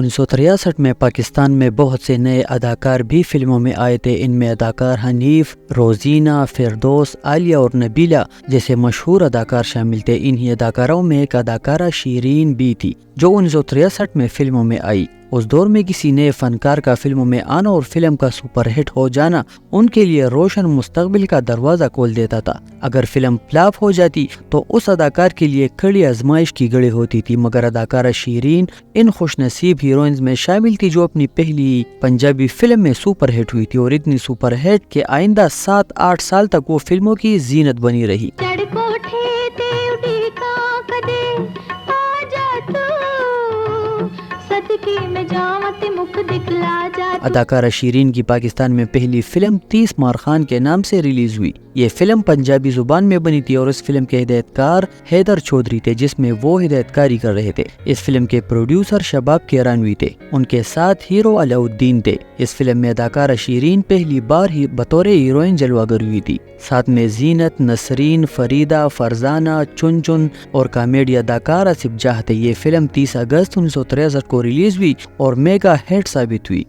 1963 میں پاکستان میں بہت سے نئے اداکار بھی فلموں میں آئے تھے۔ ان میں اداکار حنیف، روزینہ، فردوس، عالیہ اور نبیلہ جیسے مشہور اداکار شامل تھے۔ انہی اداکاروں میں ایک اداکارہ شیرین بھی تھی جو 1963 میں فلموں میں آئی۔ اس دور میں کسی نئے فنکار کا فلموں میں آنا اور فلم کا سپر ہٹ ہو جانا ان کے لیے روشن مستقبل کا دروازہ کھول دیتا تھا۔ اگر فلم فلاپ ہو جاتی تو اس اداکار کے لیے کڑی آزمائش کی گھڑی ہوتی تھی، مگر اداکارہ شیرین ان خوش نصیب ہیروئنز میں شامل تھی جو اپنی پہلی پنجابی فلم میں سپر ہٹ ہوئی تھی، اور اتنی سپر ہٹ کہ آئندہ 7-8 سال تک وہ فلموں کی زینت بنی رہی۔ اداکارہ شیرین کی پاکستان میں پہلی فلم 30 مار خان کے نام سے ریلیز ہوئی۔ یہ فلم پنجابی زبان میں بنی تھی اور اس فلم کے ہدایتکار حیدر چودھری تھے، جس میں وہ ہدایت کاری کر رہے تھے۔ اس فلم کے پروڈیوسر شباب کیرانوی تھے، ان کے ساتھ ہیرو علاؤالدین تھے۔ اس فلم میں اداکارہ شیرین پہلی بار ہی بطور ہیروئن جلوہ گر ہوئی تھی، ساتھ میں زینت، نسرین، فریدہ، فرزانہ، چن چن اور کامیڈی اداکار آصف جاہ تھے۔ یہ فلم 30 اگست 1963 کو ریلیز ہوئی اور میگا ہٹ ثابت ہوئی۔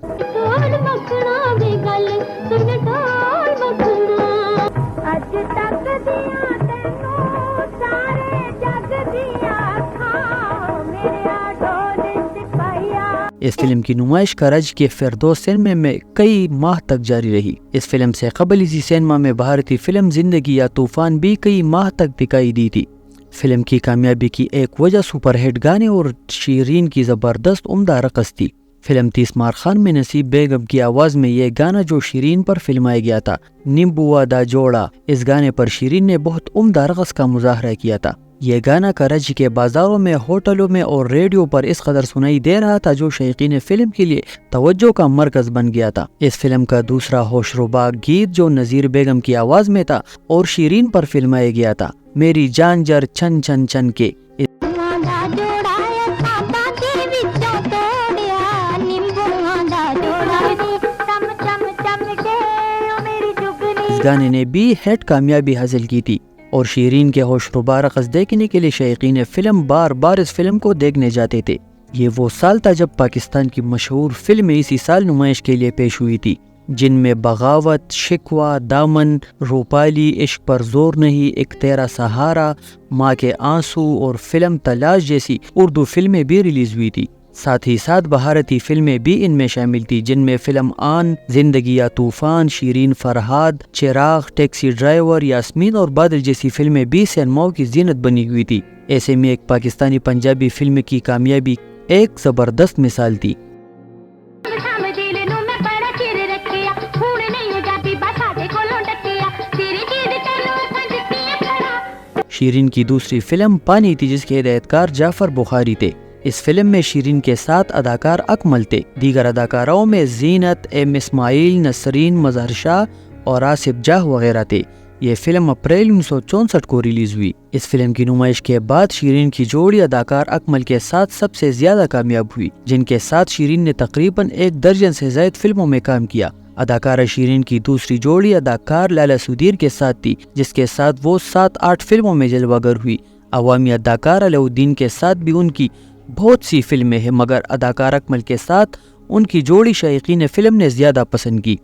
اس فلم کی نمائش کرج کے فردوس سینما میں کئی ماہ تک جاری رہی۔ اس فلم سے قبل اسی سینما میں بھارتی فلم زندگی یا طوفان بھی کئی ماہ تک دکھائی دی تھی۔ فلم کی کامیابی کی ایک وجہ سپر ہٹ گانے اور شیرین کی زبردست عمدہ رقص تھی۔ فلم 30 مار خان میں نصیب بیگم کی آواز میں یہ گانا جو شیرین پر فلمایا گیا تھا، نیمبوا دا جوڑا، اس گانے پر شیرین نے بہت عمدہ رقص کا مظاہرہ کیا تھا۔ یہ گانا کراچی کے بازاروں میں، ہوٹلوں میں اور ریڈیو پر اس قدر سنائی دے رہا تھا جو شائقین فلم کے لیے توجہ کا مرکز بن گیا تھا۔ اس فلم کا دوسرا ہوش ربا گیت جو نذیر بیگم کی آواز میں تھا اور شیرین پر فلمایا گیا تھا، میری جان جر چھن چھن چھن کے، اس گانے نے بھی ہٹ کامیابی حاصل کی تھی اور شیرین کے ہوش ربا رقص دیکھنے کے لیے شائقین فلم بار بار اس فلم کو دیکھنے جاتے تھے۔ یہ وہ سال تھا جب پاکستان کی مشہور فلمیں اسی سال نمائش کے لیے پیش ہوئی تھی، جن میں بغاوت، شکوہ، دامن، روپالی، عشق پر زور نہیں، ایک تیرا سہارا، ماں کے آنسو اور فلم تلاش جیسی اردو فلمیں بھی ریلیز ہوئی تھی۔ ساتھ ہی ساتھ بھارتی فلمیں بھی ان میں شامل تھی، جن میں فلم آن، زندگی یا طوفان، شیرین فرہاد، چراغ، ٹیکسی ڈرائیور، یاسمین اور بادل جیسی فلمیں بھی سینماؤں کی زینت بنی ہوئی تھی۔ ایسے میں ایک پاکستانی پنجابی فلم کی کامیابی ایک زبردست مثال تھی۔ شیرین کی دوسری فلم پانی تھی جس کے ہدایتکار جعفر بخاری تھے۔ اس فلم میں شیرین کے ساتھ اداکار اکمل تھے۔ دیگر اداکاروں میں زینت، ایم اسماعیل، نسرین، مظہر شاہ اور آصف جاہ وغیرہ تھے۔ یہ فلم اپریل 1964 کو ریلیز ہوئی۔ اس فلم کی نمائش کے بعد شیرین کی جوڑی اداکار اکمل کے ساتھ سب سے زیادہ کامیاب ہوئی، جن کے ساتھ شیرین نے تقریباً 1 درجن سے زائد فلموں میں کام کیا۔ اداکارہ شیرین کی دوسری جوڑی اداکار لالا سدیر کے ساتھ تھی، جس کے ساتھ وہ 7-8 فلموں میں جلوہ گر ہوئی۔ عوامی اداکار علاؤالدین کے ساتھ بھی ان کی بہت سی فلمیں ہیں، مگر اداکار اکمل کے ساتھ ان کی جوڑی شائقین فلم نے زیادہ پسند کی۔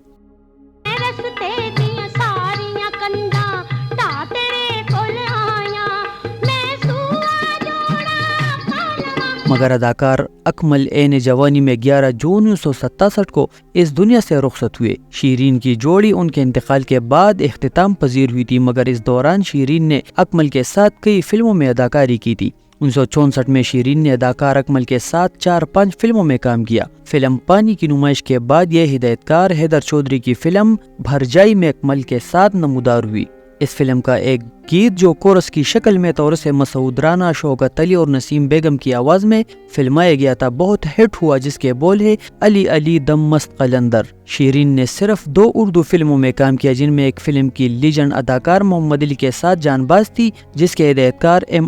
مگر اداکار اکمل عین جوانی میں 11 جون 1967 کو اس دنیا سے رخصت ہوئے۔ شیرین کی جوڑی ان کے انتقال کے بعد اختتام پذیر ہوئی تھی، مگر اس دوران شیرین نے اکمل کے ساتھ کئی فلموں میں اداکاری کی تھی۔ 1964 میں شیرین نے اداکار اکمل کے ساتھ 4-5 فلموں میں کام کیا۔ فلم پانی کی نمائش کے بعد یہ ہدایتکار حیدر چودھری کی فلم بھرجائی میں اکمل کے ساتھ نمودار ہوئی۔ اس فلم کا ایک گیت جو کورس کی شکل میں طور سے مسعود رانا، شوکت علی اور نسیم بیگم کی آواز میں فلمایا گیا تھا، بہت ہٹ ہوا، جس کے بول ہے علی علی دم مست قلندر۔ شیرین نے صرف 2 اردو فلموں میں کام کیا، جن میں ایک فلم کی لیجنڈ اداکار محمد علی کے ساتھ جان باز تھی، جس کے ہدایتکار ایم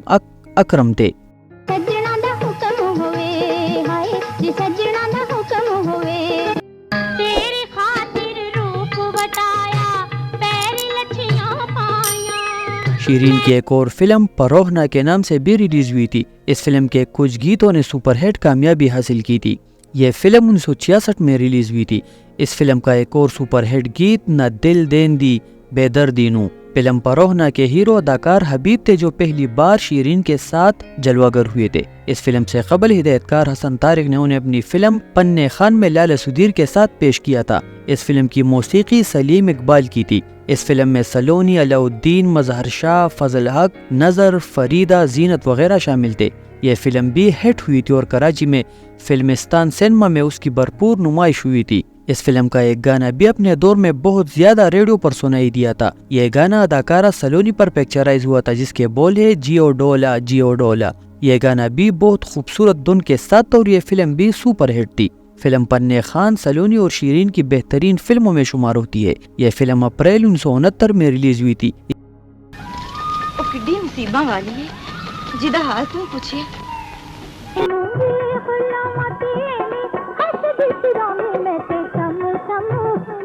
اکرم تھے۔ شیرین کی ایک اور فلم پروہنا کے نام سے بھی ریلیز ہوئی تھی۔ اس فلم کے کچھ گیتوں نے سپر ہٹ کامیابی حاصل کی تھی۔ یہ فلم 1966 میں ریلیز ہوئی تھی۔ اس فلم کا ایک اور سپر ہٹ گیت نہ دل دین دی بے دردی نو فلم پروہنا کے ہیرو اداکار حبیب تھے، جو پہلی بار شیرین کے ساتھ جلوہ گر ہوئے تھے۔ اس فلم سے قبل ہدایت کار حسن طارق نے انہیں اپنی فلم پنے خان میں لالا سدیر کے ساتھ پیش کیا تھا۔ اس فلم کی موسیقی سلیم اقبال کی تھی۔ اس فلم میں سلونی، علاء الدین، مظہر شاہ، فضل حق، نظر، فریدہ، زینت وغیرہ شامل تھے۔ یہ فلم بھی ہٹ ہوئی تھی اور کراچی میں فلمستان سینما میں اس کی بھرپور نمائش ہوئی تھی۔ اس فلم کا ایک گانا بھی اپنے دور میں بہت زیادہ ریڈیو پر سنائی دیا تھا۔ یہ گانا اداکارہ سلونی پر پکچرائز ہوا تھا، جس کے بول ہے جیو ڈولا جیو ڈولا۔ یہ گانا بھی بہت خوبصورت دھن کے ساتھ اور یہ فلم بھی سپر ہٹ تھی۔ فلم پنے خان سلونی اور شیرین کی بہترین فلموں میں شمار ہوتی ہے۔ یہ فلم اپریل 1969 میں ریلیز ہوئی تھی۔ جدا حال تم پوچھے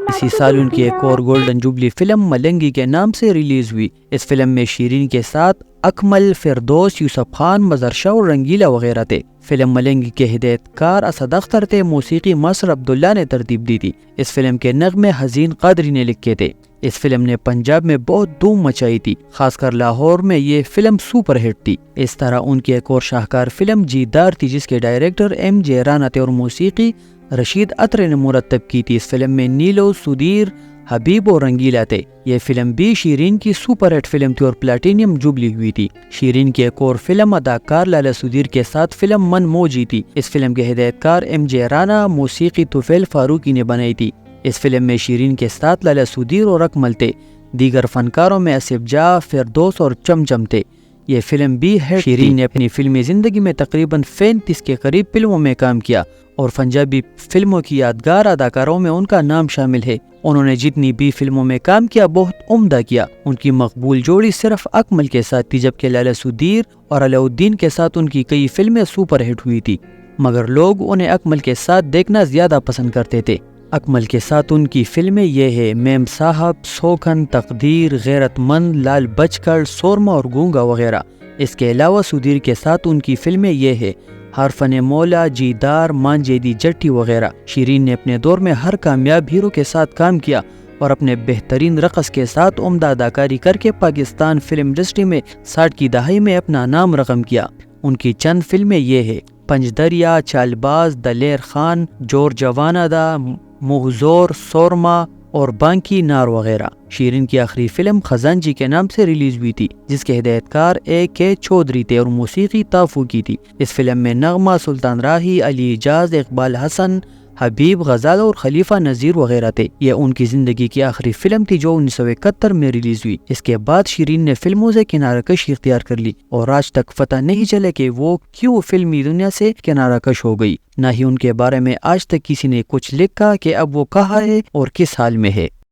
اسی سال ان کی ایک اور گولڈن جوبلی فلم ملنگی کے نام سے ریلیز ہوئی۔ اس فلم میں شیرین کے ساتھ اکمل، فردوس، یوسف خان، مظہر شاہ اور رنگیلا وغیرہ تھے۔ فلم ملنگی کے ہدایت کار اسد اختر تھے، موسیقی ماسر عبداللہ نے ترتیب دی تھی۔ اس فلم کے نغمے حزین قادری نے لکھے تھے۔ اس فلم نے پنجاب میں بہت دھوم مچائی تھی، خاص کر لاہور میں یہ فلم سپر ہٹ تھی۔ اس طرح ان کی ایک اور شاہکار فلم جیدار تھی، جس کے ڈائریکٹر ایم جے رانا تھے اور موسیقی رشید عطر نے مرتب کی تھی۔ اس فلم میں نیلو، سدیر، حبیب اور رنگیلا تھے۔ یہ فلم بھی شیرین کی سپر ہٹ فلم تھی اور پلاٹینیم جوبلی ہوئی تھی۔ شیرین کی ایک اور فلم اداکار لالا سدیر کے ساتھ فلم من موجی تھی۔ اس فلم کے ہدایت کار ایم جے رانا، موسیقی طفیل فاروقی نے بنائی تھی۔ اس فلم میں شیرین کے ساتھ لالا سدیر اور اکمل تھے۔ دیگر فنکاروں میں آصف جاہ، فردوس اور چمچم تھے۔ یہ فلم بھی ہے۔ شیرین نے اپنی فلمی زندگی میں تقریباً 35 کے قریب فلموں میں کام کیا اور پنجابی فلموں کی یادگار اداکاروں میں ان کا نام شامل ہے۔ انہوں نے جتنی بھی فلموں میں کام کیا بہت عمدہ کیا۔ ان کی مقبول جوڑی صرف اکمل کے ساتھ تھی، جبکہ لالا سدیر اور علاء الدین کے ساتھ ان کی کئی فلمیں سپر ہٹ ہوئی تھی، مگر لوگ انہیں اکمل کے ساتھ دیکھنا زیادہ پسند کرتے تھے۔ اکمل کے ساتھ ان کی فلمیں یہ ہے میم صاحب، سوکھن، تقدیر، غیرت مند، لال بچکڑ، سورما اور گونگا وغیرہ۔ اس کے علاوہ سدیر کے ساتھ ان کی فلمیں یہ ہے حرفن مولا، جیدار، مانجیدی جٹی وغیرہ۔ شیرین نے اپنے دور میں ہر کامیاب ہیرو کے ساتھ کام کیا اور اپنے بہترین رقص کے ساتھ عمدہ اداکاری کر کے پاکستان فلم انڈسٹری میں 60 کی دہائی میں اپنا نام رقم کیا۔ ان کی چند فلمیں یہ ہے پنج دریا، چال باز، دلیر خان، جور جوانا دا، محزور، سورما اور بانکی نار وغیرہ۔ شیرین کی آخری فلم خزانجی کے نام سے ریلیز ہوئی تھی، جس کے ہدایت کار اے کے چودھری تھے اور موسیقی تافو کی تھی۔ اس فلم میں نغمہ، سلطان راہی، علی اجاز، اقبال حسن، حبیب غزال اور خلیفہ نذیر وغیرہ تھے۔ یہ ان کی زندگی کی آخری فلم تھی جو 1971 میں ریلیز ہوئی۔ اس کے بعد شیرین نے فلموں سے کنارہ کشی اختیار کر لی اور آج تک پتہ نہیں چلے کہ وہ کیوں فلمی دنیا سے کنارہ کش ہو گئی۔ نہ ہی ان کے بارے میں آج تک کسی نے کچھ لکھا کہ اب وہ کہاں ہے اور کس حال میں ہے۔